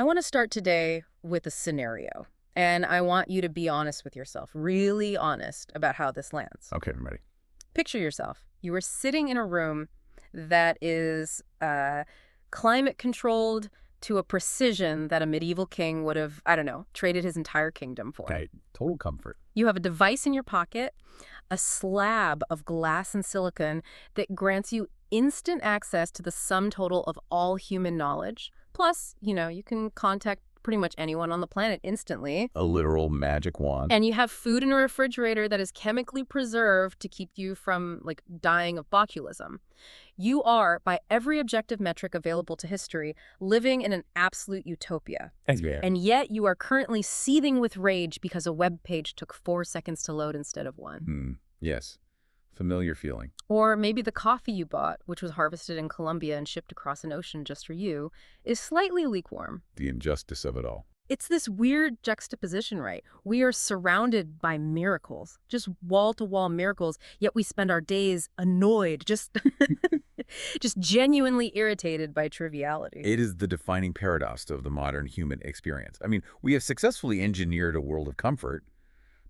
I want to start today with a scenario, and I want you to be honest with yourself, really honest about how this lands. Okay, I'm ready. Picture yourself. You are sitting in a room that is climate controlled to a precision that a medieval king would have, I don't know, traded his entire kingdom for. Okay, total comfort. You have a device in your pocket, a slab of glass and silicon that grants you instant access to the sum total of all human knowledge. Plus, you can contact pretty much anyone on the planet instantly. A literal magic wand. And you have food in a refrigerator that is chemically preserved to keep you from, dying of botulism. You are, by every objective metric available to history, living in an absolute utopia. Yeah. And yet you are currently seething with rage because a web page took 4 seconds to load instead of 1. Yes. Familiar feeling. Or maybe the coffee you bought, which was harvested in Colombia and shipped across an ocean just for you, is slightly lukewarm. The injustice of it all. It's this weird juxtaposition, right? We are surrounded by miracles, just wall-to-wall miracles, yet we spend our days annoyed, just just genuinely irritated by triviality. It is the defining paradox of the modern human experience. I mean, we have successfully engineered a world of comfort,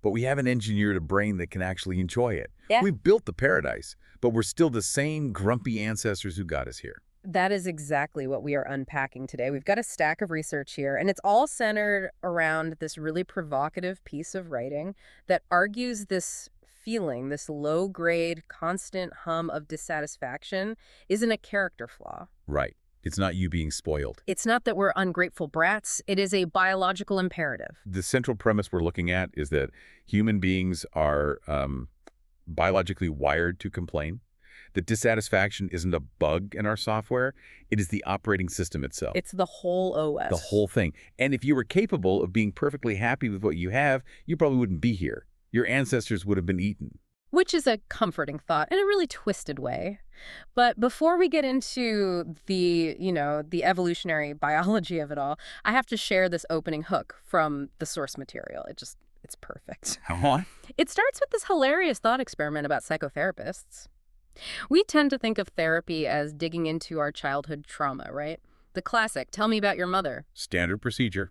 but we haven't engineered a brain that can actually enjoy it. Yeah. We've built the paradise, but we're still the same grumpy ancestors who got us here. That is exactly what we are unpacking today. We've got a stack of research here, and it's all centered around this really provocative piece of writing that argues this feeling, this low-grade, constant hum of dissatisfaction, isn't a character flaw. Right. It's not you being spoiled. It's not that we're ungrateful brats. It is a biological imperative. The central premise we're looking at is that human beings are biologically wired to complain. That dissatisfaction isn't a bug in our software. It is the operating system itself. It's the whole OS. The whole thing. And if you were capable of being perfectly happy with what you have, you probably wouldn't be here. Your ancestors would have been eaten. Which is a comforting thought in a really twisted way. But before we get into the evolutionary biology of it all, I have to share this opening hook from the source material. It's perfect. What? It starts with this hilarious thought experiment about psychotherapists. We tend to think of therapy as digging into our childhood trauma, right? The classic, tell me about your mother. Standard procedure.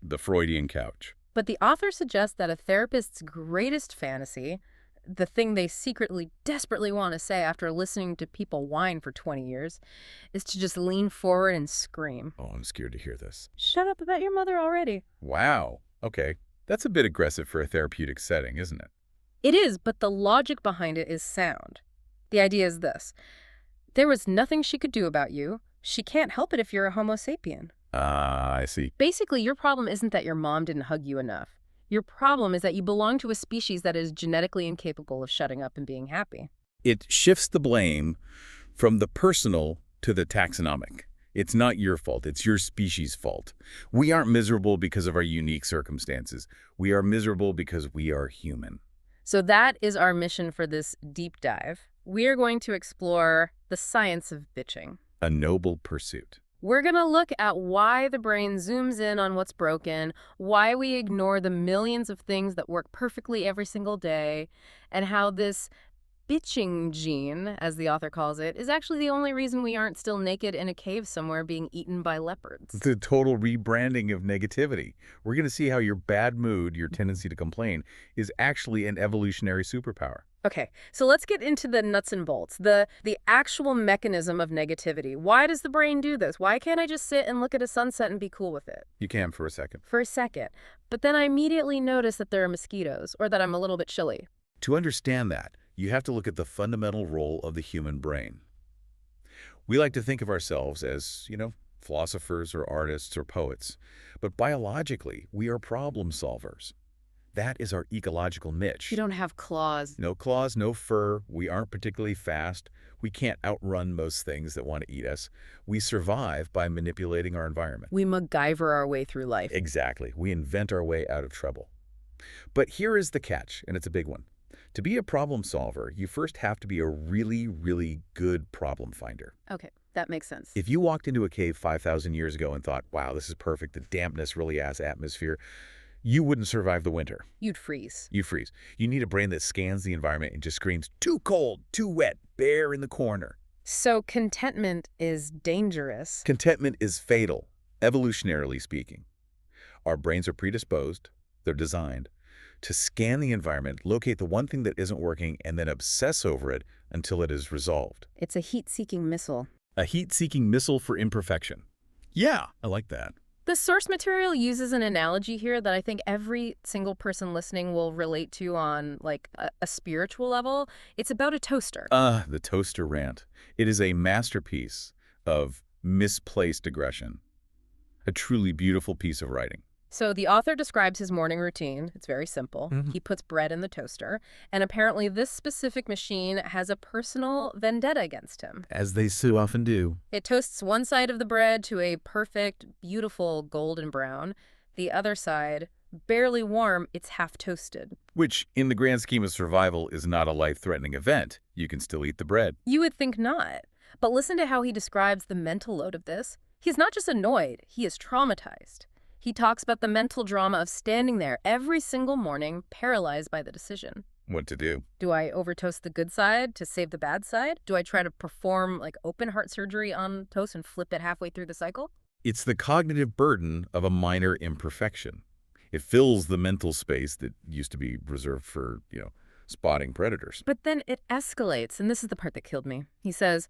The Freudian couch. But the author suggests that a therapist's greatest fantasy, the thing they secretly, desperately want to say after listening to people whine for 20 years, is to just lean forward and scream. Oh, I'm scared to hear this. Shut up about your mother already. Wow. Okay. That's a bit aggressive for a therapeutic setting, isn't it? It is, but the logic behind it is sound. The idea is this. There was nothing she could do about you. She can't help it if you're a Homo sapien. I see. Basically, your problem isn't that your mom didn't hug you enough. Your problem is that you belong to a species that is genetically incapable of shutting up and being happy. It shifts the blame from the personal to the taxonomic. It's not your fault. It's your species' fault. We aren't miserable because of our unique circumstances. We are miserable because we are human. So that is our mission for this deep dive. We are going to explore the science of bitching. A noble pursuit. We're going to look at why the brain zooms in on what's broken, why we ignore the millions of things that work perfectly every single day, and how this bitching gene, as the author calls it, is actually the only reason we aren't still naked in a cave somewhere being eaten by leopards. The total rebranding of negativity. We're going to see how your bad mood, your tendency to complain, is actually an evolutionary superpower. Okay, so let's get into the nuts and bolts, the actual mechanism of negativity. Why does the brain do this? Why can't I just sit and look at a sunset and be cool with it? You can for a second. For a second. But then I immediately notice that there are mosquitoes or that I'm a little bit chilly. To understand that, you have to look at the fundamental role of the human brain. We like to think of ourselves as, philosophers or artists or poets, but biologically, we are problem solvers. That is our ecological niche. You don't have claws. No claws, no fur. We aren't particularly fast. We can't outrun most things that want to eat us. We survive by manipulating our environment. We MacGyver our way through life. Exactly. We invent our way out of trouble. But here is the catch, and it's a big one. To be a problem solver, you first have to be a really, really good problem finder. Okay, that makes sense. If you walked into a cave 5,000 years ago and thought, wow, this is perfect, the dampness really has atmosphere, you wouldn't survive the winter. You'd freeze. You freeze. You need a brain that scans the environment and just screams, too cold, too wet, bear in the corner. So contentment is dangerous. Contentment is fatal. Evolutionarily speaking, our brains are predisposed, they're designed, to scan the environment, locate the one thing that isn't working, and then obsess over it until it is resolved. It's a heat-seeking missile. A heat-seeking missile for imperfection. Yeah, I like that. The source material uses an analogy here that I think every single person listening will relate to on, like, a spiritual level. It's about a toaster. The toaster rant. It is a masterpiece of misplaced aggression. A truly beautiful piece of writing. So the author describes his morning routine. It's very simple. He puts bread in the toaster, and apparently this specific machine has a personal vendetta against him. As they so often do. It toasts one side of the bread to a perfect, beautiful golden brown. The other side, barely warm, it's half toasted. Which, in the grand scheme of survival, is not a life-threatening event. You can still eat the bread. You would think not. But listen to how he describes the mental load of this. He's not just annoyed, he is traumatized. He talks about the mental drama of standing there every single morning, paralyzed by the decision. What to do? Do I overtoast the good side to save the bad side? Do I try to perform like open heart surgery on toast and flip it halfway through the cycle? It's the cognitive burden of a minor imperfection. It fills the mental space that used to be reserved for, spotting predators. But then it escalates, and this is the part that killed me. He says,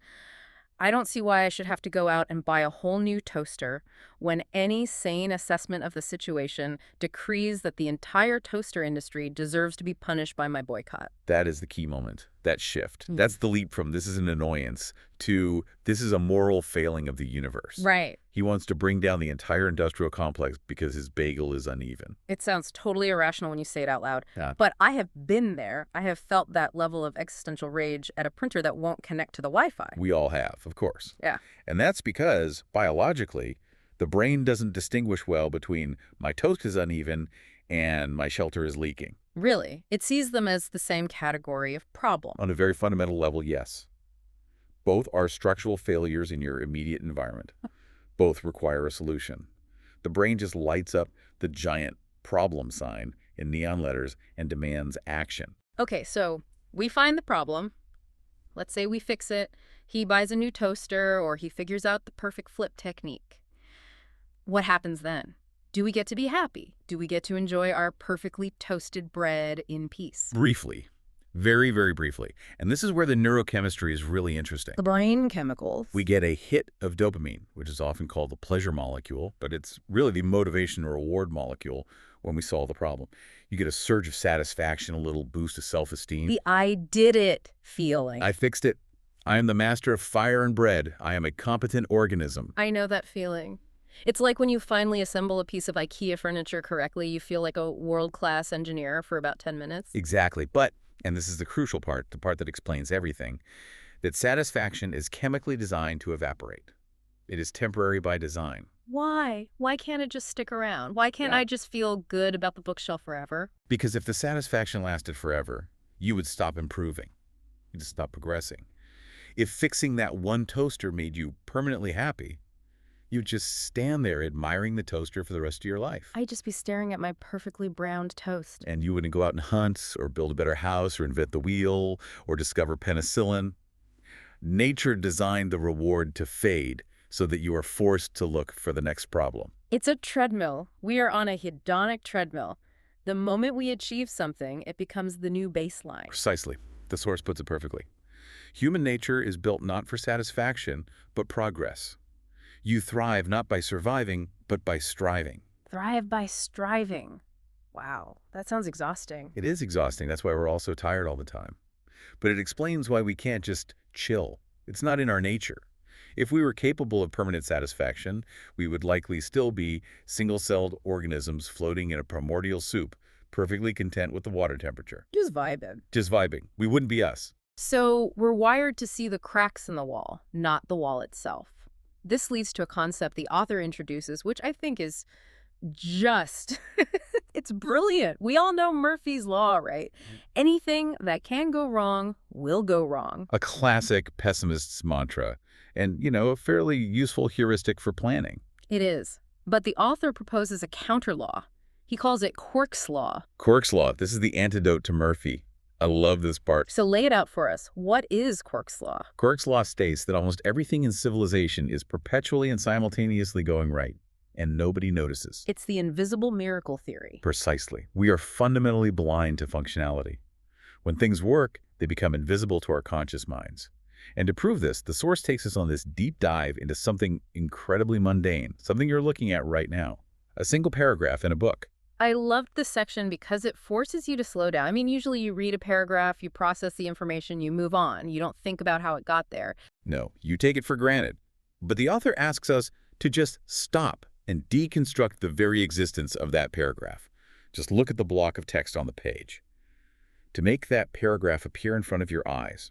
I don't see why I should have to go out and buy a whole new toaster when any sane assessment of the situation decrees that the entire toaster industry deserves to be punished by my boycott. That is the key moment, that shift. That's the leap from this is an annoyance to this is a moral failing of the universe. Right. He wants to bring down the entire industrial complex because his bagel is uneven. It sounds totally irrational when you say it out loud. Yeah. But I have been there. I have felt that level of existential rage at a printer that won't connect to the Wi-Fi. We all have, of course. Yeah. And that's because, biologically, the brain doesn't distinguish well between my toast is uneven and my shelter is leaking. Really? It sees them as the same category of problem. On a very fundamental level, yes. Both are structural failures in your immediate environment. Both require a solution. The brain just lights up the giant problem sign in neon letters and demands action. Okay, so we find the problem. Let's say we fix it. He buys a new toaster or he figures out the perfect flip technique. What happens then? Do we get to be happy? Do we get to enjoy our perfectly toasted bread in peace? Briefly. Very, very briefly. And this is where the neurochemistry is really interesting. The brain chemicals. We get a hit of dopamine, which is often called the pleasure molecule, but it's really the motivation or reward molecule when we solve the problem. You get a surge of satisfaction, a little boost of self-esteem. The I did it feeling. I fixed it. I am the master of fire and bread. I am a competent organism. I know that feeling. It's like when you finally assemble a piece of IKEA furniture correctly, you feel like a world-class engineer for about 10 minutes. Exactly. But, and this is the crucial part, the part that explains everything, that satisfaction is chemically designed to evaporate. It is temporary by design. Why? Why can't it just stick around? Why can't I just feel good about the bookshelf forever? Because if the satisfaction lasted forever, you would stop improving. You'd stop progressing. If fixing that one toaster made you permanently happy, you'd just stand there admiring the toaster for the rest of your life. I'd just be staring at my perfectly browned toast. And you wouldn't go out and hunt or build a better house or invent the wheel or discover penicillin. Nature designed the reward to fade so that you are forced to look for the next problem. It's a treadmill. We are on a hedonic treadmill. The moment we achieve something, it becomes the new baseline. Precisely. The source puts it perfectly. Human nature is built not for satisfaction, but progress. You thrive not by surviving, but by striving. Thrive by striving. Wow, that sounds exhausting. It is exhausting. That's why we're all so tired all the time. But it explains why we can't just chill. It's not in our nature. If we were capable of permanent satisfaction, we would likely still be single-celled organisms floating in a primordial soup, perfectly content with the water temperature. Just vibing. Just vibing. We wouldn't be us. So we're wired to see the cracks in the wall, not the wall itself. This leads to a concept the author introduces, which I think is just, it's brilliant. We all know Murphy's Law, right? Anything that can go wrong will go wrong. A classic pessimist's mantra, and, a fairly useful heuristic for planning. It is. But the author proposes a counter law. He calls it Quirk's Law. Quirk's Law. This is the antidote to Murphy. I love this part. So lay it out for us. What is Quirk's Law? Quirk's Law states that almost everything in civilization is perpetually and simultaneously going right. and nobody notices. It's the invisible miracle theory. Precisely. We are fundamentally blind to functionality. When things work, they become invisible to our conscious minds. And to prove this, the source takes us on this deep dive into something incredibly mundane, something you're looking at right now. A single paragraph in a book. I loved this section because it forces you to slow down. I mean, usually you read a paragraph, you process the information, you move on. You don't think about how it got there. No, you take it for granted. But the author asks us to just stop and deconstruct the very existence of that paragraph. Just look at the block of text on the page. To make that paragraph appear in front of your eyes,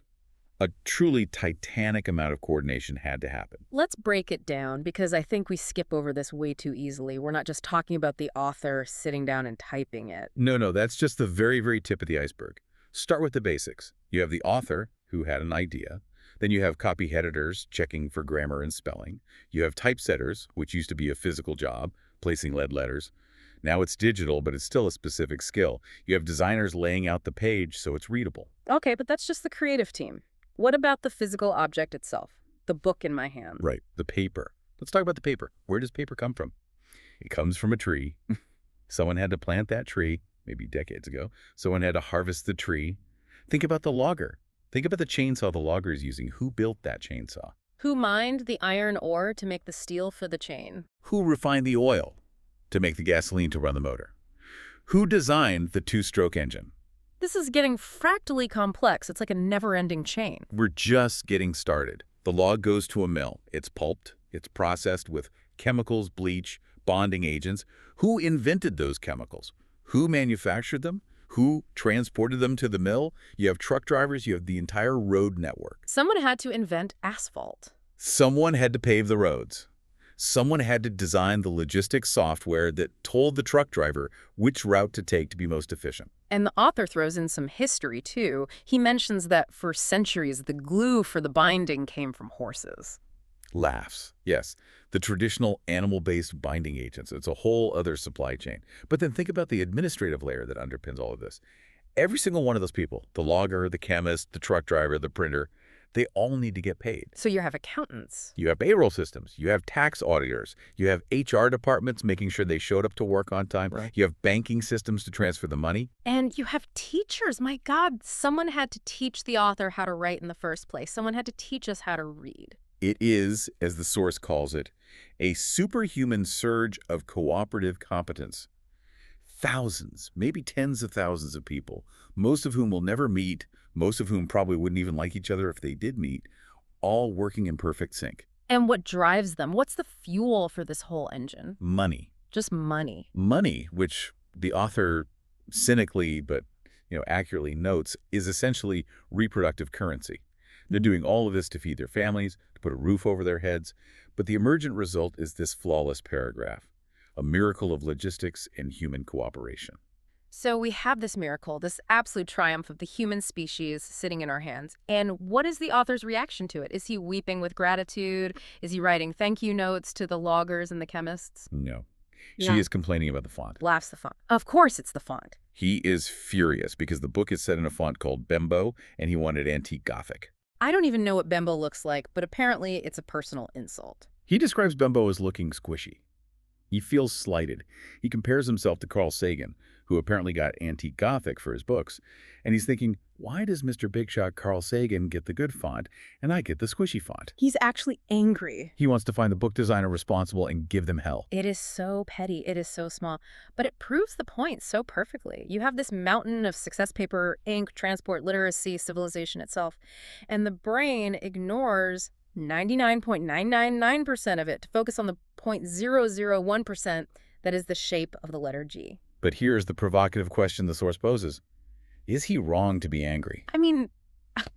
a truly titanic amount of coordination had to happen. Let's break it down because I think we skip over this way too easily. We're not just talking about the author sitting down and typing it. No, that's just the very, very tip of the iceberg. Start with the basics. You have the author, who had an idea. Then you have copy editors checking for grammar and spelling. You have typesetters, which used to be a physical job, placing lead letters. Now it's digital, but it's still a specific skill. You have designers laying out the page so it's readable. Okay, but that's just the creative team. What about the physical object itself? The book in my hand. Right, the paper. Let's talk about the paper. Where does paper come from? It comes from a tree. Someone had to plant that tree, maybe decades ago. Someone had to harvest the tree. Think about the logger. Think about the chainsaw the logger is using. Who built that chainsaw? Who mined the iron ore to make the steel for the chain? Who refined the oil to make the gasoline to run the motor? Who designed the two-stroke engine? This is getting fractally complex. It's like a never-ending chain. We're just getting started. The log goes to a mill. It's pulped. It's processed with chemicals, bleach, bonding agents. Who invented those chemicals? Who manufactured them? Who transported them to the mill? You have truck drivers. You have the entire road network. Someone had to invent asphalt. Someone had to pave the roads. Someone had to design the logistics software that told the truck driver which route to take to be most efficient. And the author throws in some history, too. He mentions that for centuries, the glue for the binding came from horses. Laughs. Yes, the traditional animal-based binding agents. It's a whole other supply chain. But then think about the administrative layer that underpins all of this. Every single one of those people, the logger, the chemist, the truck driver, the printer, they all need to get paid. So you have accountants. You have payroll systems. You have tax auditors. You have HR departments making sure they showed up to work on time. Right. You have banking systems to transfer the money. And you have teachers. My God, someone had to teach the author how to write in the first place. Someone had to teach us how to read. It is, as the source calls it, a superhuman surge of cooperative competence. Thousands, maybe tens of thousands of people, most of whom will never meet, most of whom probably wouldn't even like each other if they did meet, all working in perfect sync. And what drives them? What's the fuel for this whole engine? Money. Just money. Money, which the author cynically but accurately notes, is essentially reproductive currency. They're doing all of this to feed their families, to put a roof over their heads, but the emergent result is this flawless paragraph, a miracle of logistics and human cooperation. So we have this miracle, this absolute triumph of the human species sitting in our hands. And what is the author's reaction to it? Is he weeping with gratitude? Is he writing thank you notes to the loggers and the chemists? No. Yeah. She is complaining about the font. Laughs the font. Of course it's the font. He is furious because the book is set in a font called Bembo, and he wanted antique Gothic. I don't even know what Bembo looks like, but apparently it's a personal insult. He describes Bembo as looking squishy. He feels slighted. He compares himself to Carl Sagan, who apparently got antique Gothic for his books. And he's thinking, why does Mr. Big Shot Carl Sagan get the good font and I get the squishy font? He's actually angry. He wants to find the book designer responsible and give them hell. It is so petty. It is so small. But it proves the point so perfectly. You have this mountain of success paper, ink, transport, literacy, civilization itself. And the brain ignores 99.999% of it to focus on the 0.001% that is the shape of the letter G. But here's the provocative question the source poses. Is he wrong to be angry? I mean,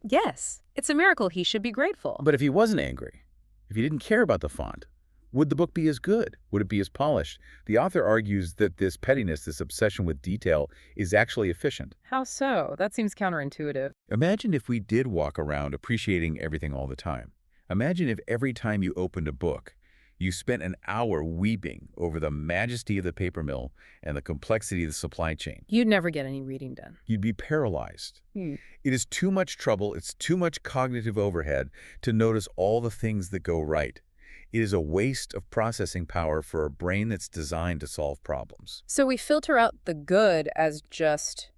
yes. It's a miracle. He should be grateful. But if he wasn't angry, if he didn't care about the font, would the book be as good? Would it be as polished? The author argues that this pettiness, this obsession with detail, is actually efficient. How so? That seems counterintuitive. Imagine if we did walk around appreciating everything all the time. Imagine if every time you opened a book, you spent an hour weeping over the majesty of the paper mill and the complexity of the supply chain. You'd never get any reading done. You'd be paralyzed. Hmm. It is too much trouble, it's too much cognitive overhead to notice all the things that go right. It is a waste of processing power for a brain that's designed to solve problems. So we filter out the good as just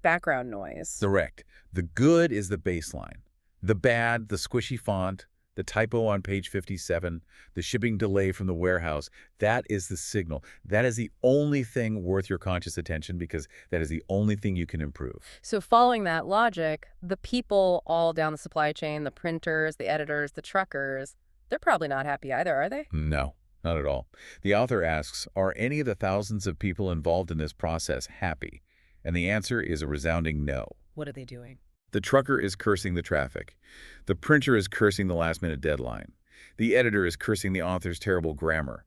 background noise. Correct. The good is the baseline. The bad, the squishy font, the typo on page 57, the shipping delay from the warehouse, that is the signal. That is the only thing worth your conscious attention because that is the only thing you can improve. So following that logic, the people all down the supply chain, the printers, the editors, the truckers, they're probably not happy either, are they? No, not at all. The author asks, are any of the thousands of people involved in this process happy? And the answer is a resounding no. What are they doing? The trucker is cursing the traffic. The printer is cursing the last-minute deadline. The editor is cursing the author's terrible grammar.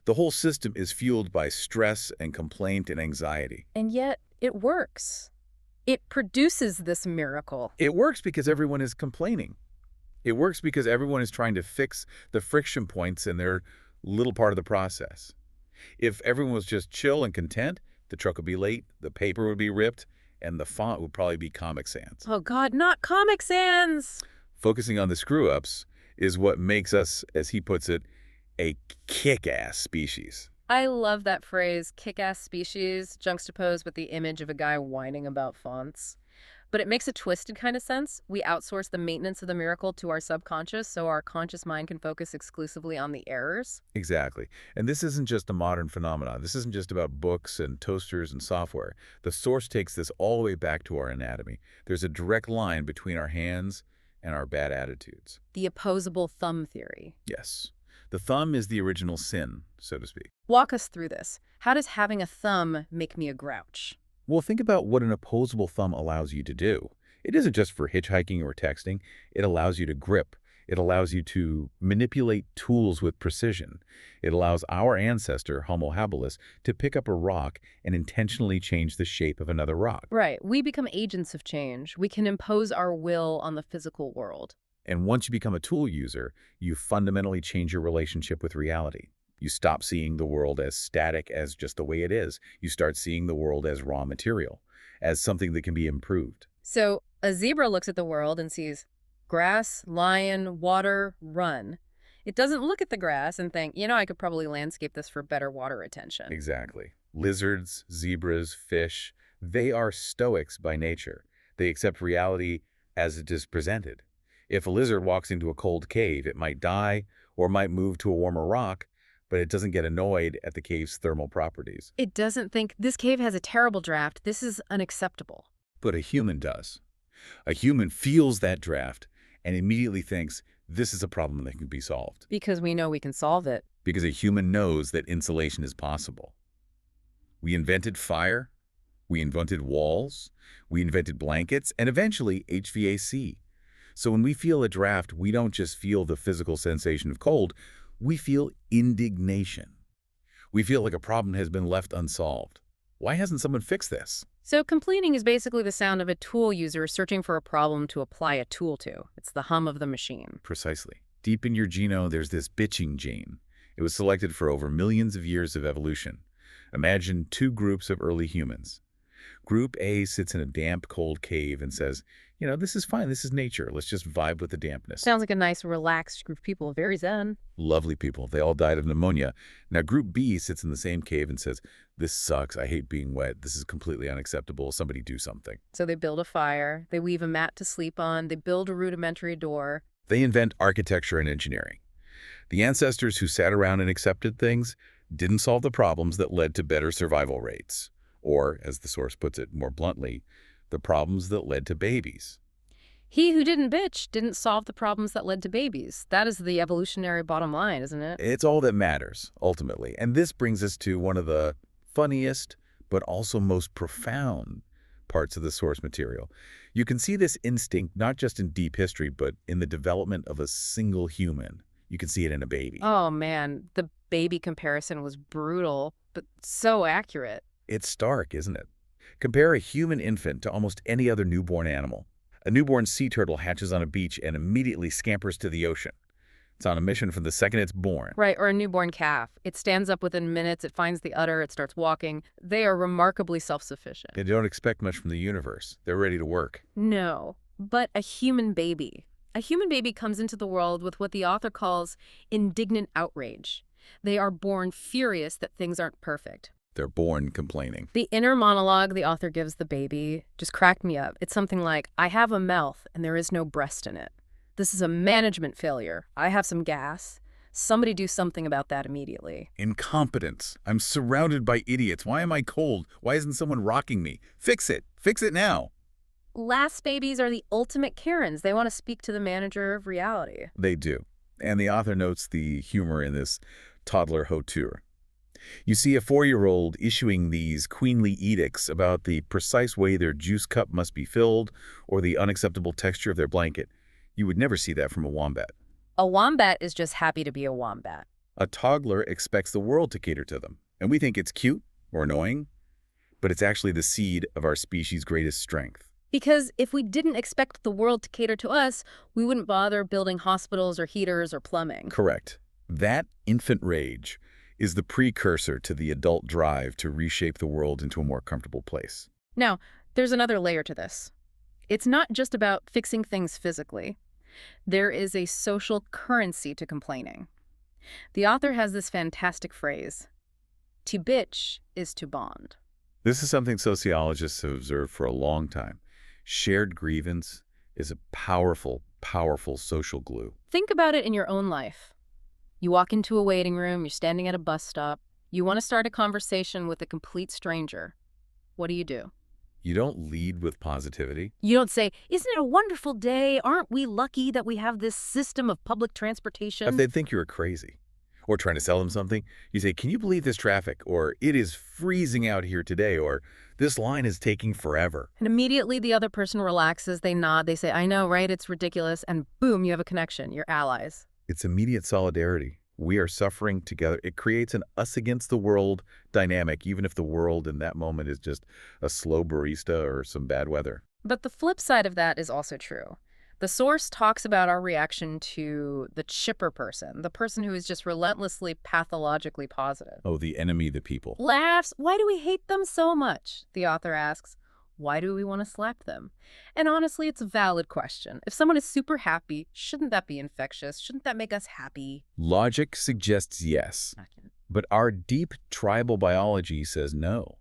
The whole system is fueled by stress and complaint and anxiety. And yet it works. It produces this miracle. It works because everyone is complaining. It works because everyone is trying to fix the friction points in their little part of the process. If everyone was just chill and content, the truck would be late, the paper would be ripped, and the font would probably be Comic Sans. Oh God, not Comic Sans! Focusing on the screw-ups is what makes us, as he puts it, a kick-ass species. I love that phrase, kick-ass species, juxtaposed with the image of a guy whining about fonts. But it makes a twisted kind of sense. We outsource the maintenance of the miracle to our subconscious so our conscious mind can focus exclusively on the errors. Exactly. And this isn't just a modern phenomenon. This isn't just about books and toasters and software. The source takes this all the way back to our anatomy. There's a direct line between our hands and our bad attitudes. The opposable thumb theory. Yes. The thumb is the original sin, so to speak. Walk us through this. How does having a thumb make me a grouch? Well, think about what an opposable thumb allows you to do. It isn't just for hitchhiking or texting. It allows you to grip. It allows you to manipulate tools with precision. It allows our ancestor, Homo habilis, to pick up a rock and intentionally change the shape of another rock. Right. We become agents of change. We can impose our will on the physical world. And once you become a tool user, you fundamentally change your relationship with reality. You stop seeing the world as static, as just the way it is. You start seeing the world as raw material, as something that can be improved. So a zebra looks at the world and sees grass, lion, water, run. It doesn't look at the grass and think, I could probably landscape this for better water retention. Exactly. Lizards, zebras, fish, they are stoics by nature. They accept reality as it is presented. If a lizard walks into a cold cave, it might die or might move to a warmer rock, but it doesn't get annoyed at the cave's thermal properties. It doesn't think, this cave has a terrible draft, this is unacceptable. But a human does. A human feels that draft and immediately thinks, this is a problem that can be solved. Because we know we can solve it. Because a human knows that insulation is possible. We invented fire, we invented walls, we invented blankets, and eventually HVAC. So when we feel a draft, we don't just feel the physical sensation of cold, we feel indignation. We feel like a problem has been left unsolved. Why hasn't someone fixed this? So complaining is basically the sound of a tool user searching for a problem to apply a tool to. It's the hum of the machine. Precisely. Deep in your genome, there's this bitching gene. It was selected for over millions of years of evolution. Imagine two groups of early humans. Group A sits in a damp, cold cave and says, this is fine, this is nature, let's just vibe with the dampness. Sounds like a nice, relaxed group of people, very zen. Lovely people, they all died of pneumonia. Now Group B sits in the same cave and says, this sucks, I hate being wet, this is completely unacceptable, somebody do something. So they build a fire, they weave a mat to sleep on, they build a rudimentary door. They invent architecture and engineering. The ancestors who sat around and accepted things didn't solve the problems that led to better survival rates. Or, as the source puts it more bluntly, the problems that led to babies. He who didn't bitch didn't solve the problems that led to babies. That is the evolutionary bottom line, isn't it? It's all that matters, ultimately. And this brings us to one of the funniest, but also most profound parts of the source material. You can see this instinct not just in deep history, but in the development of a single human. You can see it in a baby. Oh, man. The baby comparison was brutal, but so accurate. It's stark, isn't it? Compare a human infant to almost any other newborn animal. A newborn sea turtle hatches on a beach and immediately scampers to the ocean. It's on a mission from the second it's born. Right, or a newborn calf. It stands up within minutes, it finds the udder, it starts walking. They are remarkably self-sufficient. They don't expect much from the universe. They're ready to work. No, but a human baby. A human baby comes into the world with what the author calls indignant outrage. They are born furious that things aren't perfect. They're born complaining. The inner monologue the author gives the baby just cracked me up. It's something like, I have a mouth and there is no breast in it. This is a management failure. I have some gas. Somebody do something about that immediately. Incompetence. I'm surrounded by idiots. Why am I cold? Why isn't someone rocking me? Fix it. Fix it now. Last babies are the ultimate Karens. They want to speak to the manager of reality. They do. And the author notes the humor in this toddler hauteur. You see a 4-year-old issuing these queenly edicts about the precise way their juice cup must be filled or the unacceptable texture of their blanket. You would never see that from a wombat. A wombat is just happy to be a wombat. A toddler expects the world to cater to them, and we think it's cute or annoying, but it's actually the seed of our species' greatest strength. Because if we didn't expect the world to cater to us, we wouldn't bother building hospitals or heaters or plumbing. Correct. That infant rage is the precursor to the adult drive to reshape the world into a more comfortable place. Now, there's another layer to this. It's not just about fixing things physically. There is a social currency to complaining. The author has this fantastic phrase, to bitch is to bond. This is something sociologists have observed for a long time. Shared grievance is a powerful, powerful social glue. Think about it in your own life. You walk into a waiting room, you're standing at a bus stop, you want to start a conversation with a complete stranger. What do? You don't lead with positivity. You don't say, isn't it a wonderful day? Aren't we lucky that we have this system of public transportation? If they'd think you were crazy or trying to sell them something, you say, can you believe this traffic? Or it is freezing out here today. Or this line is taking forever. And immediately the other person relaxes, they nod, they say, I know, right? It's ridiculous. And boom, you have a connection. You're allies. It's immediate solidarity. We are suffering together. It creates an us against the world dynamic, even if the world in that moment is just a slow barista or some bad weather. But the flip side of that is also true. The source talks about our reaction to the chipper person, the person who is just relentlessly pathologically positive. Oh, the enemy, the people. Laughs. Why do we hate them so much? The author asks. Why do we want to slap them? And honestly, it's a valid question. If someone is super happy, shouldn't that be infectious? Shouldn't that make us happy? Logic suggests yes, but our deep tribal biology says no.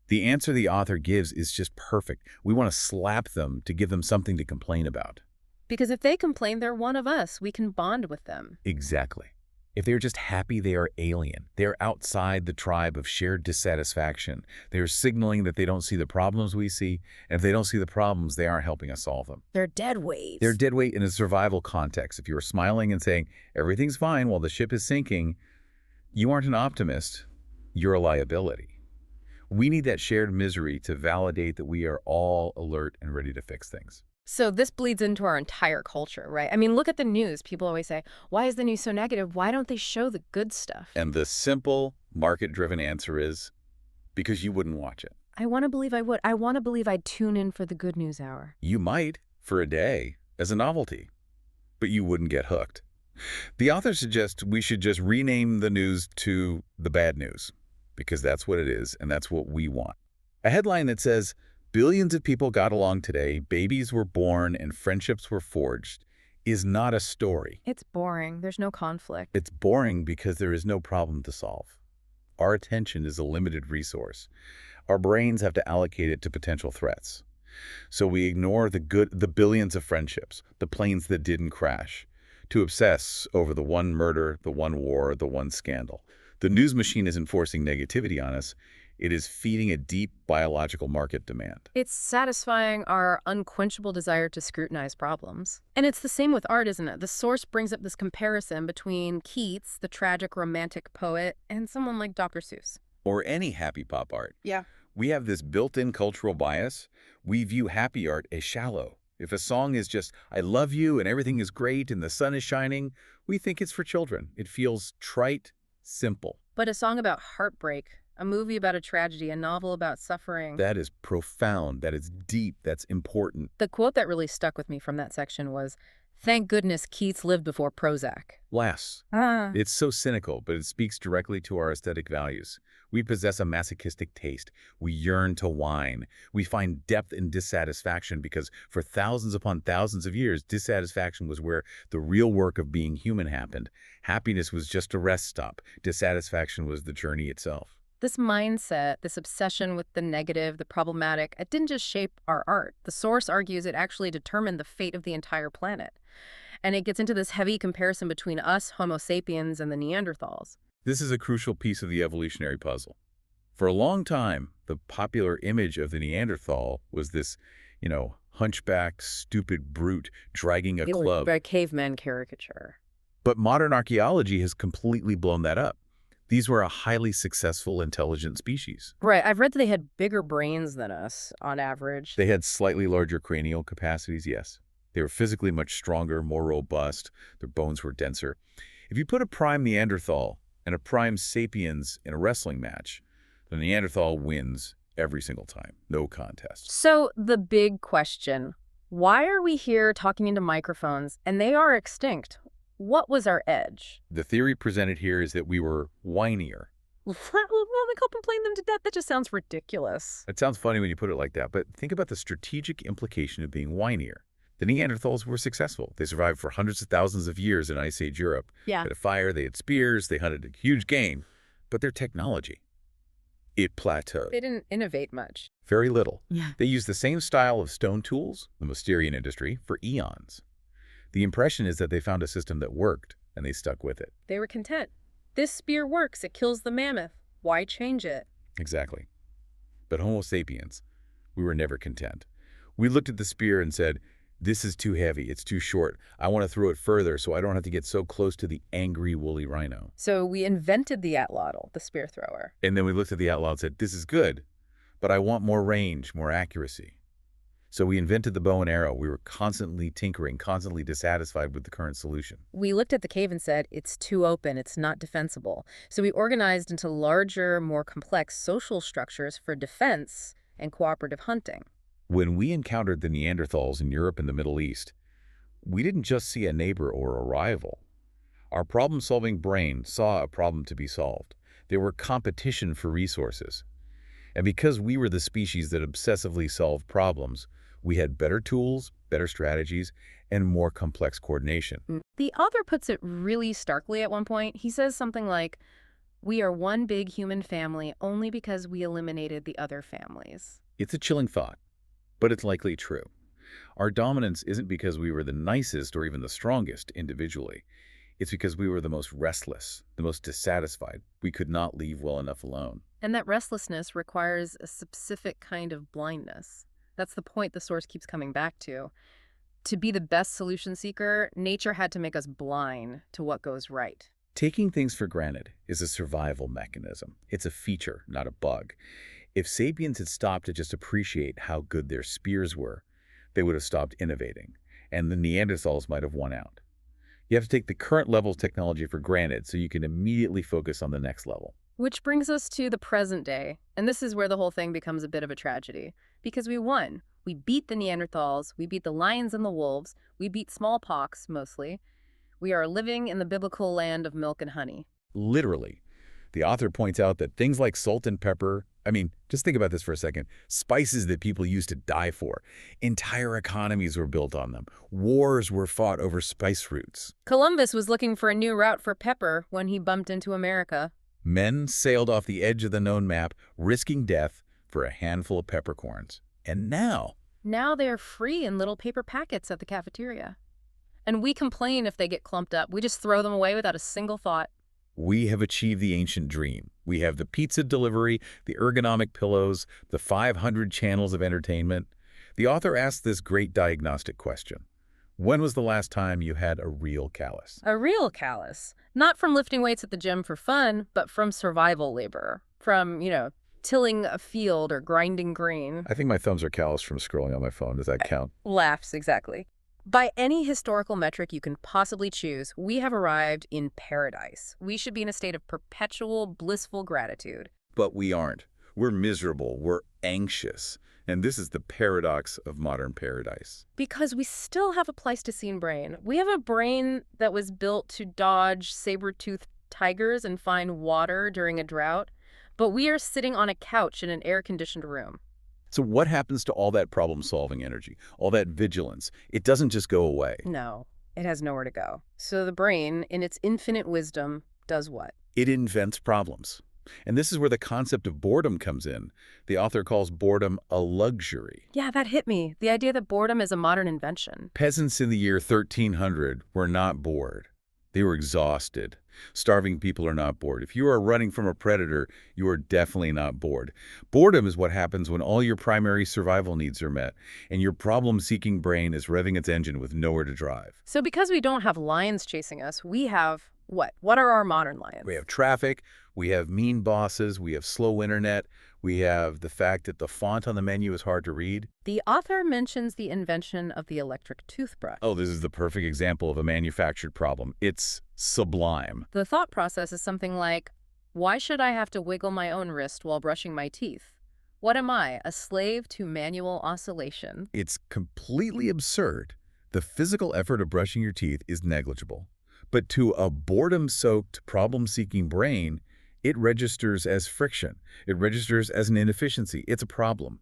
The answer the author gives is just perfect. We want to slap them to give them something to complain about. Because if they complain, they're one of us. We can bond with them. Exactly. If they're just happy, they are alien. They're outside the tribe of shared dissatisfaction. They're signaling that they don't see the problems we see, and if they don't see the problems, they aren't helping us solve them. They're dead weights. They're dead weight in a survival context. If you're smiling and saying, everything's fine while the ship is sinking, you aren't an optimist. You're a liability. We need that shared misery to validate that we are all alert and ready to fix things. So this bleeds into our entire culture, right? I mean, look at the news. People always say, why is the news so negative? Why don't they show the good stuff? And the simple, market-driven answer is, because you wouldn't watch it. I want to believe I would. I want to believe I'd tune in for the good news hour. You might, for a day, as a novelty, but you wouldn't get hooked. The author suggests we should just rename the news to the bad news, because that's what it is, and that's what we want. A headline that says, billions of people got along today, babies were born, and friendships were forged, is not a story. It's boring. There's no conflict. It's boring because there is no problem to solve. Our attention is a limited resource. Our brains have to allocate it to potential threats. So we ignore the billions of friendships, the planes that didn't crash, to obsess over the one murder, the one war, the one scandal. The news machine isn't forcing negativity on us. It is feeding a deep biological market demand. It's satisfying our unquenchable desire to scrutinize problems. And it's the same with art, isn't it? The source brings up this comparison between Keats, the tragic romantic poet, and someone like Dr. Seuss. Or any happy pop art. Yeah. We have this built-in cultural bias. We view happy art as shallow. If a song is just, I love you and everything is great and the sun is shining, we think it's for children. It feels trite, simple. But a song about heartbreak, a movie about a tragedy, a novel about suffering. That is profound. That is deep. That's important. The quote that really stuck with me from that section was, Thank goodness Keats lived before Prozac. Less. Ah. It's so cynical, but it speaks directly to our aesthetic values. We possess a masochistic taste. We yearn to whine. We find depth in dissatisfaction because for thousands upon thousands of years, dissatisfaction was where the real work of being human happened. Happiness was just a rest stop. Dissatisfaction was the journey itself. This mindset, this obsession with the negative, the problematic, it didn't just shape our art. The source argues it actually determined the fate of the entire planet. And it gets into this heavy comparison between us, Homo sapiens, and the Neanderthals. This is a crucial piece of the evolutionary puzzle. For a long time, the popular image of the Neanderthal was this, hunchback, stupid brute dragging a It was club. a caveman caricature. But modern archaeology has completely blown that up. These were a highly successful, intelligent species. Right, I've read that they had bigger brains than us, on average. They had slightly larger cranial capacities, yes. They were physically much stronger, more robust. Their bones were denser. If you put a prime Neanderthal and a prime sapiens in a wrestling match, the Neanderthal wins every single time. No contest. So, the big question, why are we here talking into microphones and they are extinct? What was our edge? The theory presented here is that we were whinier. Well, they complain them to death. That just sounds ridiculous. It sounds funny when you put it like that, but think about the strategic implication of being whinier. The Neanderthals were successful. They survived for hundreds of thousands of years in Ice Age Europe. Yeah. They had a fire, they had spears, they hunted a huge game. But their technology, it plateaued. They didn't innovate much. Very little. Yeah. They used the same style of stone tools, the Mousterian industry, for eons. The impression is that they found a system that worked, and they stuck with it. They were content. This spear works. It kills the mammoth. Why change it? Exactly. But Homo sapiens, we were never content. We looked at the spear and said, this is too heavy, it's too short. I want to throw it further so I don't have to get so close to the angry woolly rhino. So we invented the atlatl, the spear thrower. And then we looked at the outlaw and said, this is good, but I want more range, more accuracy. So we invented the bow and arrow. We were constantly tinkering, constantly dissatisfied with the current solution. We looked at the cave and said, it's too open, it's not defensible. So we organized into larger, more complex social structures for defense and cooperative hunting. When we encountered the Neanderthals in Europe and the Middle East, we didn't just see a neighbor or a rival. Our problem-solving brain saw a problem to be solved. They were competition for resources. And because we were the species that obsessively solved problems, we had better tools, better strategies, and more complex coordination. The author puts it really starkly at one point. He says something like, we are one big human family only because we eliminated the other families. It's a chilling thought, but it's likely true. Our dominance isn't because we were the nicest or even the strongest individually. It's because we were the most restless, the most dissatisfied. We could not leave well enough alone. And that restlessness requires a specific kind of blindness. That's the point the source keeps coming back to. To be the best solution seeker, nature had to make us blind to what goes right. Taking things for granted is a survival mechanism. It's a feature, not a bug. If sapiens had stopped to just appreciate how good their spears were, they would have stopped innovating, and the Neanderthals might have won out. You have to take the current level of technology for granted so you can immediately focus on the next level. Which brings us to the present day, and this is where the whole thing becomes a bit of a tragedy. Because we won. We beat the Neanderthals, we beat the lions and the wolves, we beat smallpox, mostly. We are living in the biblical land of milk and honey. Literally. The author points out that things like salt and pepper, just think about this for a second, spices that people used to die for. Entire economies were built on them. Wars were fought over spice routes. Columbus was looking for a new route for pepper when he bumped into America. Men sailed off the edge of the known map, risking death for a handful of peppercorns. And now they are free in little paper packets at the cafeteria. And we complain if they get clumped up. We just throw them away without a single thought. we have achieved the ancient dream. We have the pizza delivery, the ergonomic pillows, the 500 channels of entertainment. The author asks this great diagnostic question. When was the last time you had a real callus? A real callus. Not from lifting weights at the gym for fun, but from survival labor. From, tilling a field or grinding grain. I think my thumbs are calloused from scrolling on my phone. Does that count? Laughs, exactly. By any historical metric you can possibly choose, we have arrived in paradise. We should be in a state of perpetual, blissful gratitude. But we aren't. We're miserable, we're anxious, and this is the paradox of modern paradise. Because we still have a Pleistocene brain. We have a brain that was built to dodge saber-toothed tigers and find water during a drought, but we are sitting on a couch in an air-conditioned room. So what happens to all that problem-solving energy, all that vigilance? It doesn't just go away. No, it has nowhere to go. So the brain, in its infinite wisdom, does what? It invents problems. And this is where the concept of boredom comes in. The author calls boredom a luxury. Yeah, that hit me. The idea that boredom is a modern invention. Peasants in the year 1300 were not bored. They were exhausted. Starving people are not bored. If you are running from a predator, you are definitely not bored. Boredom is what happens when all your primary survival needs are met, and your problem-seeking brain is revving its engine with nowhere to drive. So because we don't have lions chasing us, we have what? What are our modern lions? We have traffic, we have mean bosses, we have slow internet, we have the fact that the font on the menu is hard to read. The author mentions the invention of the electric toothbrush. Oh, this is the perfect example of a manufactured problem. It's sublime. The thought process is something like, why should I have to wiggle my own wrist while brushing my teeth? What am I, a slave to manual oscillation? It's completely absurd. The physical effort of brushing your teeth is negligible. But to a boredom-soaked, problem-seeking brain, it registers as friction. It registers as an inefficiency. It's a problem.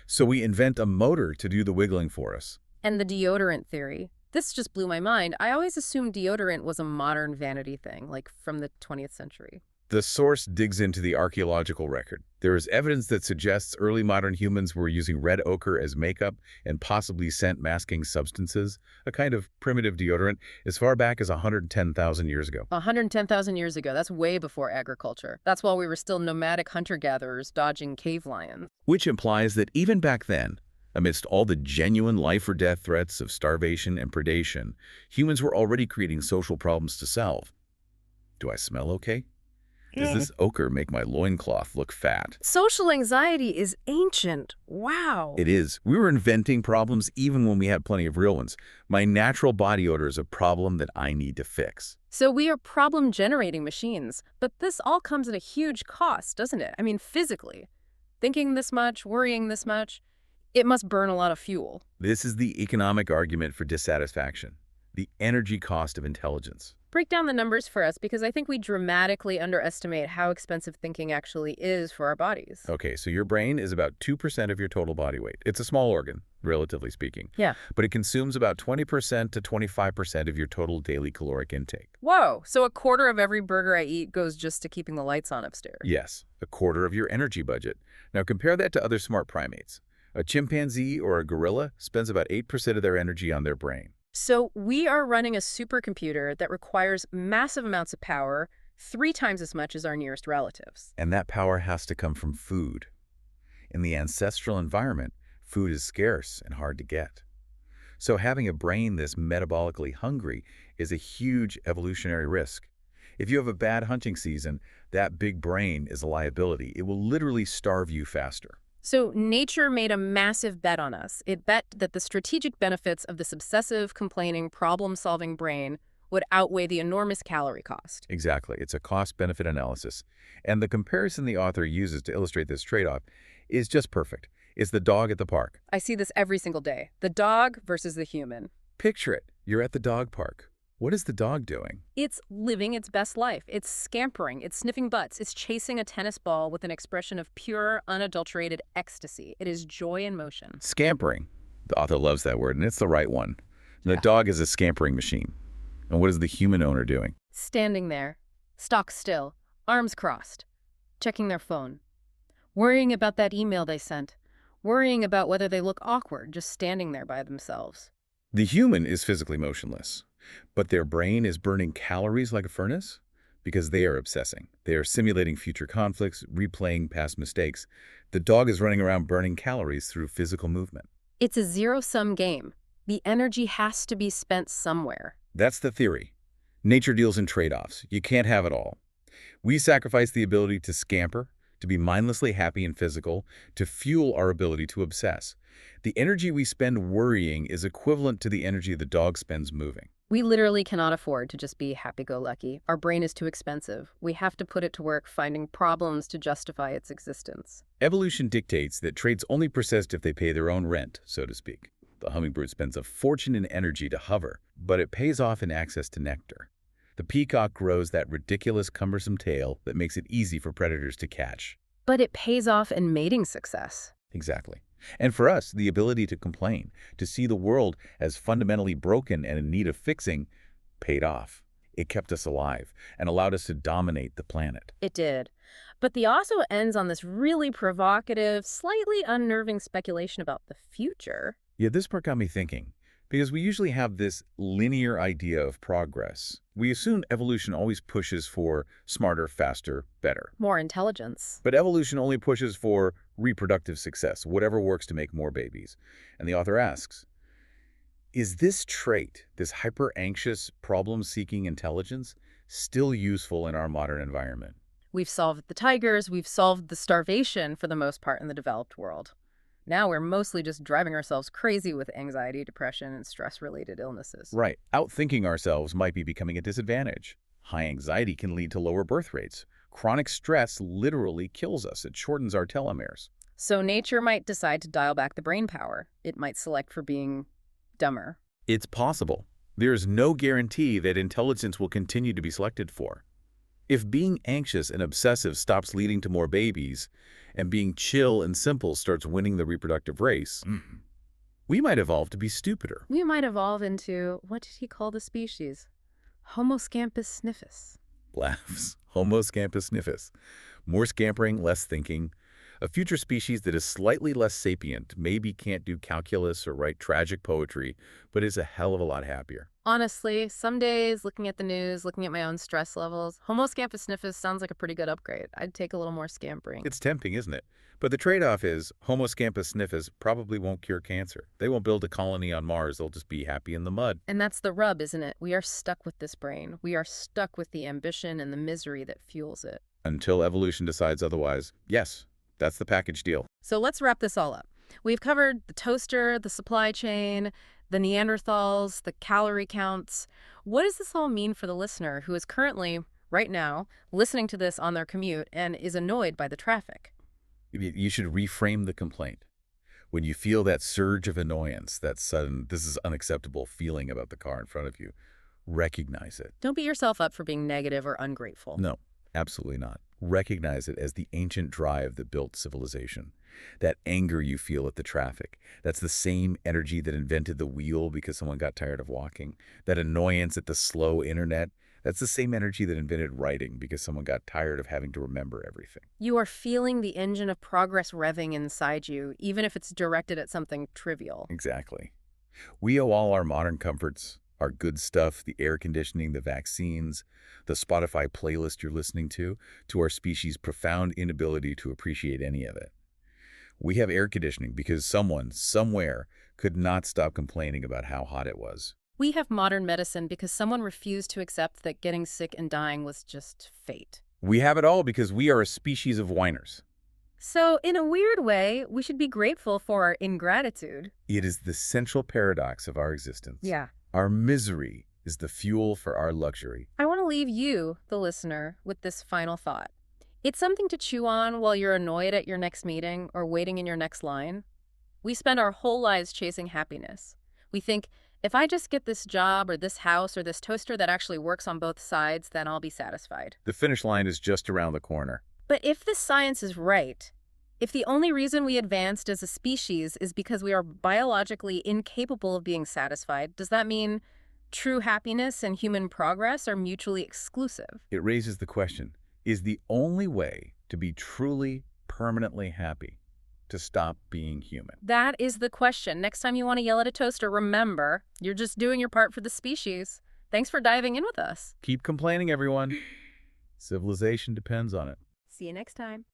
So we invent a motor to do the wiggling for us. And the deodorant theory. This just blew my mind. I always assumed deodorant was a modern vanity thing, like from the 20th century. The source digs into the archaeological record. There is evidence that suggests early modern humans were using red ochre as makeup and possibly scent-masking substances, a kind of primitive deodorant, as far back as 110,000 years ago. 110,000 years ago. That's way before agriculture. That's while we were still nomadic hunter-gatherers dodging cave lions. Which implies that even back then, amidst all the genuine life-or-death threats of starvation and predation, humans were already creating social problems to solve. Do I smell okay? Does this ochre make my loincloth look fat? Social anxiety is ancient. Wow. It is. We were inventing problems even when we had plenty of real ones. My natural body odor is a problem that I need to fix. So we are problem-generating machines. But this all comes at a huge cost, doesn't it? I mean, physically. Thinking this much, worrying this much, it must burn a lot of fuel. This is the economic argument for dissatisfaction, the energy cost of intelligence. Break down the numbers for us, because I think we dramatically underestimate how expensive thinking actually is for our bodies. Okay, so your brain is about 2% of your total body weight. It's a small organ, relatively speaking. Yeah. But it consumes about 20% to 25% of your total daily caloric intake. Whoa, so a quarter of every burger I eat goes just to keeping the lights on upstairs. Yes, a quarter of your energy budget. Now compare that to other smart primates. A chimpanzee or a gorilla spends about 8% of their energy on their brain. So we are running a supercomputer that requires massive amounts of power, 3 times as much as our nearest relatives. And that power has to come from food. In the ancestral environment, food is scarce and hard to get. So having a brain that's metabolically hungry is a huge evolutionary risk. If you have a bad hunting season, that big brain is a liability. It will literally starve you faster. So nature made a massive bet on us. It bet that the strategic benefits of this obsessive, complaining, problem-solving brain would outweigh the enormous calorie cost. Exactly. It's a cost-benefit analysis. And the comparison the author uses to illustrate this trade-off is just perfect. It's the dog at the park. I see this every single day. The dog versus the human. Picture it. You're at the dog park. What is the dog doing? It's living its best life. It's scampering. It's sniffing butts. It's chasing a tennis ball with an expression of pure, unadulterated ecstasy. It is joy in motion. Scampering. The author loves that word, and it's the right one. The Yeah. dog is a scampering machine. And what is the human owner doing? Standing there, stock still, arms crossed, checking their phone, worrying about that email they sent, worrying about whether they look awkward just standing there by themselves. The human is physically motionless, but their brain is burning calories like a furnace because they are obsessing. They are simulating future conflicts, replaying past mistakes. The dog is running around burning calories through physical movement. It's a zero-sum game. The energy has to be spent somewhere. That's the theory. Nature deals in trade-offs. You can't have it all. We sacrifice the ability to scamper, to be mindlessly happy and physical, to fuel our ability to obsess. The energy we spend worrying is equivalent to the energy the dog spends moving. We literally cannot afford to just be happy-go-lucky. Our brain is too expensive. We have to put it to work finding problems to justify its existence. Evolution dictates that traits only persist if they pay their own rent, so to speak. The hummingbird spends a fortune in energy to hover, but it pays off in access to nectar. The peacock grows that ridiculous cumbersome tail that makes it easy for predators to catch. But it pays off in mating success. Exactly. And for us, the ability to complain, to see the world as fundamentally broken and in need of fixing, paid off. It kept us alive and allowed us to dominate the planet. It did. But the also ends on this really provocative, slightly unnerving speculation about the future. Yeah, this part got me thinking, because we usually have this linear idea of progress. We assume evolution always pushes for smarter, faster, better. More intelligence. But evolution only pushes for reproductive success, whatever works to make more babies. And the author asks, is this trait, this hyper-anxious, problem-seeking intelligence, still useful in our modern environment? We've solved the tigers, we've solved the starvation for the most part in the developed world. Now we're mostly just driving ourselves crazy with anxiety, depression, and stress-related illnesses. Right. Outthinking ourselves might be becoming a disadvantage. High anxiety can lead to lower birth rates. Chronic stress literally kills us. It shortens our telomeres. So nature might decide to dial back the brain power. It might select for being dumber. It's possible. There's no guarantee that intelligence will continue to be selected for. If being anxious and obsessive stops leading to more babies, and being chill and simple starts winning the reproductive race, we might evolve to be stupider. We might evolve into, what did he call the species? Homo scampus sniffus. Laughs. Homo scampus sniffus. More scampering, less thinking. A future species that is slightly less sapient, maybe can't do calculus or write tragic poetry, but is a hell of a lot happier. Honestly, some days, looking at the news, looking at my own stress levels, Homo scampus sniffus sounds like a pretty good upgrade. I'd take a little more scampering. It's tempting, isn't it? But the trade-off is Homo scampus sniffus probably won't cure cancer. They won't build a colony on Mars. They'll just be happy in the mud. And that's the rub, isn't it? We are stuck with this brain. We are stuck with the ambition and the misery that fuels it. Until evolution decides otherwise, yes, that's the package deal. So let's wrap this all up. We've covered the toaster, the supply chain, the Neanderthals, the calorie counts. What does this all mean for the listener who is currently, right now, listening to this on their commute and is annoyed by the traffic? You should reframe the complaint. When you feel that surge of annoyance, that sudden, this is unacceptable feeling about the car in front of you, recognize it. Don't beat yourself up for being negative or ungrateful. No, absolutely not. Recognize it as the ancient drive that built civilization. That anger you feel at the traffic, that's the same energy that invented the wheel because someone got tired of walking. That annoyance at the slow internet, that's the same energy that invented writing because someone got tired of having to remember everything. You are feeling the engine of progress revving inside you, even if it's directed at something trivial. Exactly. We owe all our modern comforts, our good stuff, the air conditioning, the vaccines, the Spotify playlist you're listening to our species' profound inability to appreciate any of it. We have air conditioning because someone, somewhere, could not stop complaining about how hot it was. We have modern medicine because someone refused to accept that getting sick and dying was just fate. We have it all because we are a species of whiners. So, in a weird way, we should be grateful for our ingratitude. It is the central paradox of our existence. Yeah. Our misery is the fuel for our luxury. I want to leave you, the listener, with this final thought. It's something to chew on while you're annoyed at your next meeting or waiting in your next line. We spend our whole lives chasing happiness. We think, if I just get this job or this house or this toaster that actually works on both sides, then I'll be satisfied. The finish line is just around the corner. But if this science is right, if the only reason we advanced as a species is because we are biologically incapable of being satisfied, does that mean true happiness and human progress are mutually exclusive? It raises the question, is the only way to be truly, permanently happy to stop being human? That is the question. Next time you want to yell at a toaster, remember, you're just doing your part for the species. Thanks for diving in with us. Keep complaining, everyone. Civilization depends on it. See you next time.